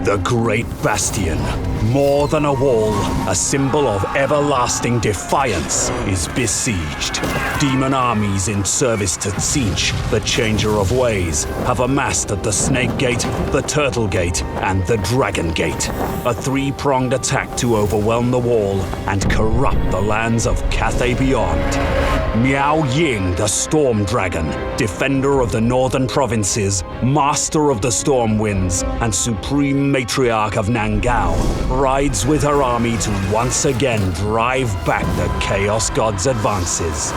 The Great Bastion, more than a wall, a symbol of everlasting defiance, is besieged. Demon armies in service to Tzeentch, the Changer of Ways, have amassed at the Snake Gate, the Turtle Gate, and the Dragon Gate. A three-pronged attack to overwhelm the wall and corrupt the lands of Cathay beyond. Miao Ying, the Storm Dragon, defender of the northern provinces, master of the storm winds, and supreme matriarch of Nangao, rides with her army to once again drive back the Chaos God's advances.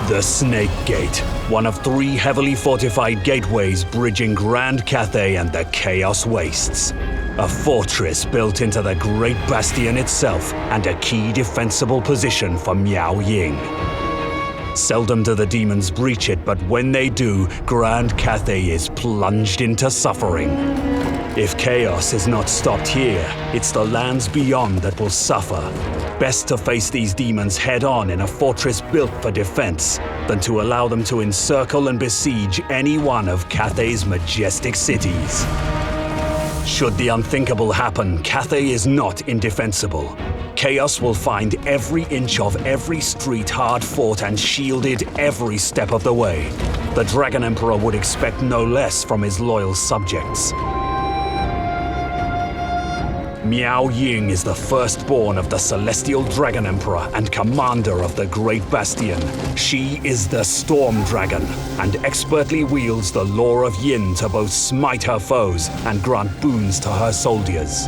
The Snake Gate, one of three heavily fortified gateways bridging Grand Cathay and the Chaos Wastes. A fortress built into the Great Bastion itself and a key defensible position for Miao Ying. Seldom do the demons breach it, but when they do, Grand Cathay is plunged into suffering. If chaos is not stopped here, it's the lands beyond that will suffer. Best to face these demons head-on in a fortress built for defense, than to allow them to encircle and besiege any one of Cathay's majestic cities. Should the unthinkable happen, Cathay is not indefensible. Chaos will find every inch of every street hard fought and shielded every step of the way. The Dragon Emperor would expect no less from his loyal subjects. Miao Ying is the firstborn of the Celestial Dragon Emperor and commander of the Great Bastion. She is the Storm Dragon, and expertly wields the law of Yin to both smite her foes and grant boons to her soldiers.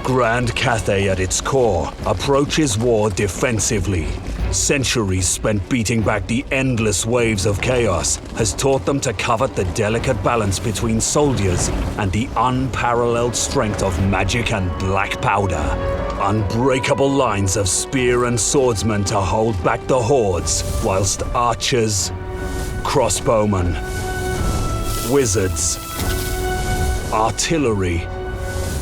Grand Cathay at its core approaches war defensively. Centuries spent beating back the endless waves of chaos has taught them to covet the delicate balance between soldiers and the unparalleled strength of magic and black powder. Unbreakable lines of spear and swordsmen to hold back the hordes, whilst archers, crossbowmen, wizards, artillery,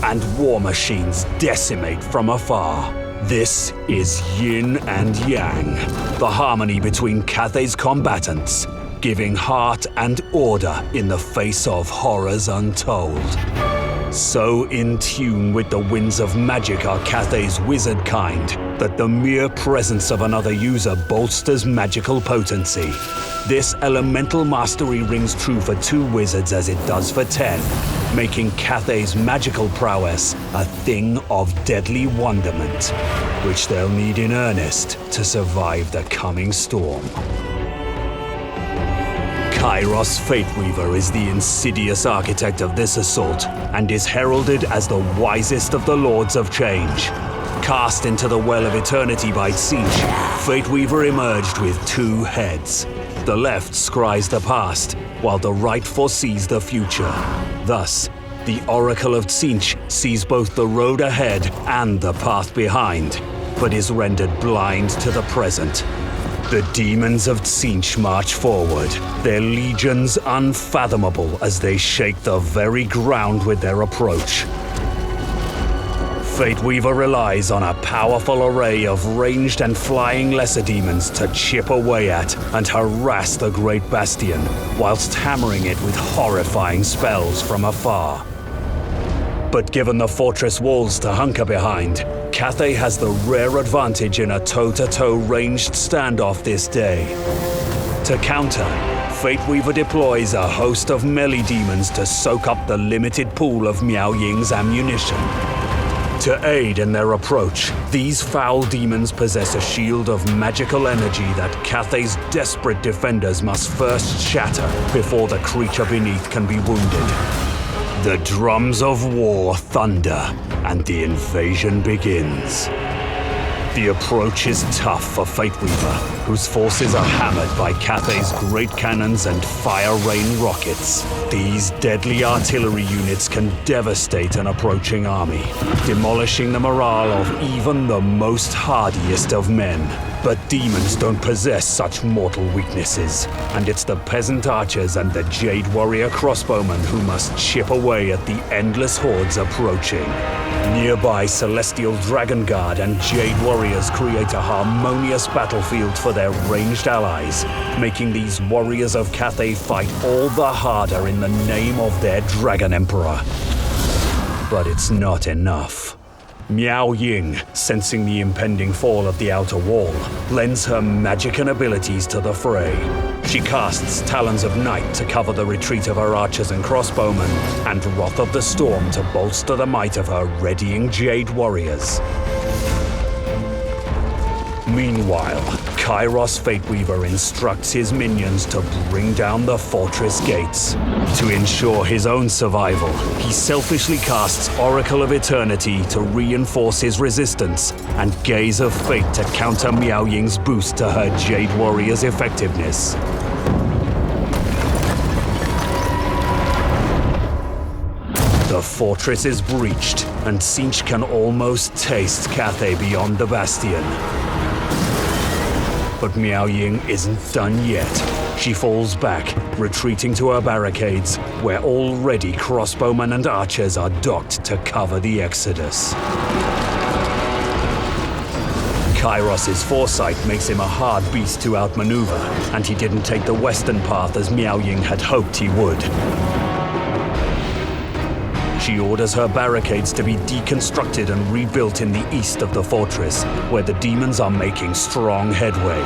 and war machines decimate from afar. This is yin and yang, the harmony between Cathay's combatants, giving heart and order in the face of horrors untold. So in tune with the winds of magic are Cathay's wizard kind, that the mere presence of another user bolsters magical potency. This elemental mastery rings true for 2 wizards as it does for 10, making Cathay's magical prowess a thing of deadly wonderment, which they'll need in earnest to survive the coming storm. Kairos Fateweaver is the insidious architect of this assault, and is heralded as the wisest of the Lords of Change. Cast into the Well of Eternity by Tzeentch, Fateweaver emerged with 2 heads. The left scries the past, while the right foresees the future. Thus, the Oracle of Tzeentch sees both the road ahead and the path behind, but is rendered blind to the present. The demons of Tzeentch march forward, their legions unfathomable as they shake the very ground with their approach. Fateweaver relies on a powerful array of ranged and flying lesser demons to chip away at and harass the Great Bastion, whilst hammering it with horrifying spells from afar. But given the fortress walls to hunker behind, Cathay has the rare advantage in a toe-to-toe ranged standoff this day. To counter, Fateweaver deploys a host of melee demons to soak up the limited pool of Miao Ying's ammunition. To aid in their approach, these foul demons possess a shield of magical energy that Cathay's desperate defenders must first shatter before the creature beneath can be wounded. The drums of war thunder, and the invasion begins. The approach is tough for Fateweaver, whose forces are hammered by Cathay's great cannons and fire rain rockets. These deadly artillery units can devastate an approaching army, demolishing the morale of even the most hardiest of men. But demons don't possess such mortal weaknesses, and it's the peasant archers and the Jade Warrior crossbowmen who must chip away at the endless hordes approaching. Nearby, Celestial Dragon Guard and Jade Warriors create a harmonious battlefield for their ranged allies, making these warriors of Cathay fight all the harder in the name of their Dragon Emperor. But it's not enough. Miao Ying, sensing the impending fall of the outer wall, lends her magic and abilities to the fray. She casts Talons of Night to cover the retreat of her archers and crossbowmen, and Wrath of the Storm to bolster the might of her readying Jade Warriors. Meanwhile, Kairos Fateweaver instructs his minions to bring down the fortress gates. To ensure his own survival, he selfishly casts Oracle of Eternity to reinforce his resistance, and Gaze of Fate to counter Miao Ying's boost to her Jade Warrior's effectiveness. The fortress is breached, and Tzeentch can almost taste Cathay beyond the Bastion. But Miao Ying isn't done yet. She falls back, retreating to her barricades, where already crossbowmen and archers are docked to cover the exodus. Kairos's foresight makes him a hard beast to outmaneuver, and he didn't take the western path as Miao Ying had hoped he would. She orders her barricades to be deconstructed and rebuilt in the east of the fortress, where the demons are making strong headway.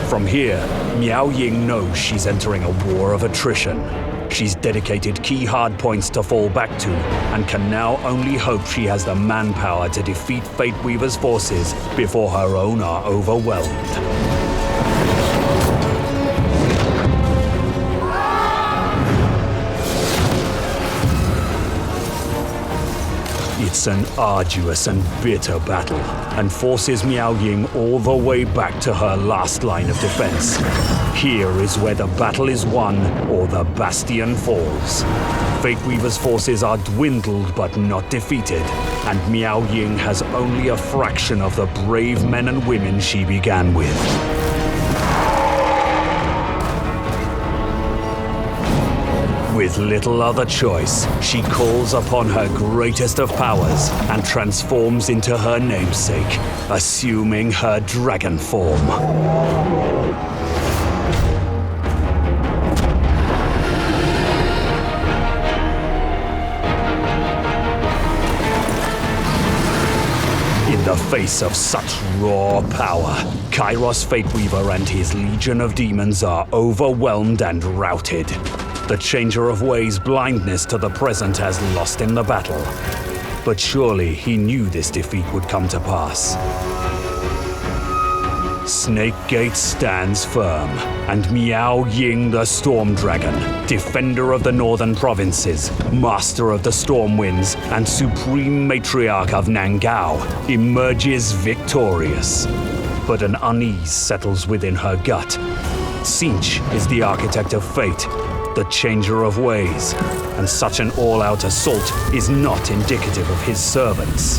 From here, Miao Ying knows she's entering a war of attrition. She's dedicated key hardpoints to fall back to, and can now only hope she has the manpower to defeat Fateweaver's forces before her own are overwhelmed. It's an arduous and bitter battle, and forces Miao Ying all the way back to her last line of defense. Here is where the battle is won, or the Bastion falls. Fateweaver's forces are dwindled but not defeated, and Miao Ying has only a fraction of the brave men and women she began with. With little other choice, she calls upon her greatest of powers and transforms into her namesake, assuming her dragon form. In the face of such raw power, Kairos Fateweaver and his legion of demons are overwhelmed and routed. The Changer of Ways' blindness to the present has lost him the battle. But surely he knew this defeat would come to pass. Snake Gate stands firm, and Miao Ying the Storm Dragon, defender of the northern provinces, master of the storm winds, and supreme matriarch of Nangao, emerges victorious. But an unease settles within her gut. Tzeentch is the architect of fate, the Changer of Ways, and such an all-out assault is not indicative of his servants.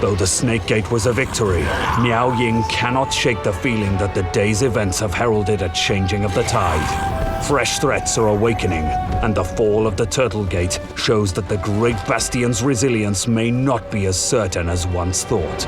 Though the Snake Gate was a victory, Miao Ying cannot shake the feeling that the day's events have heralded a changing of the tide. Fresh threats are awakening, and the fall of the Turtle Gate shows that the Great Bastion's resilience may not be as certain as once thought.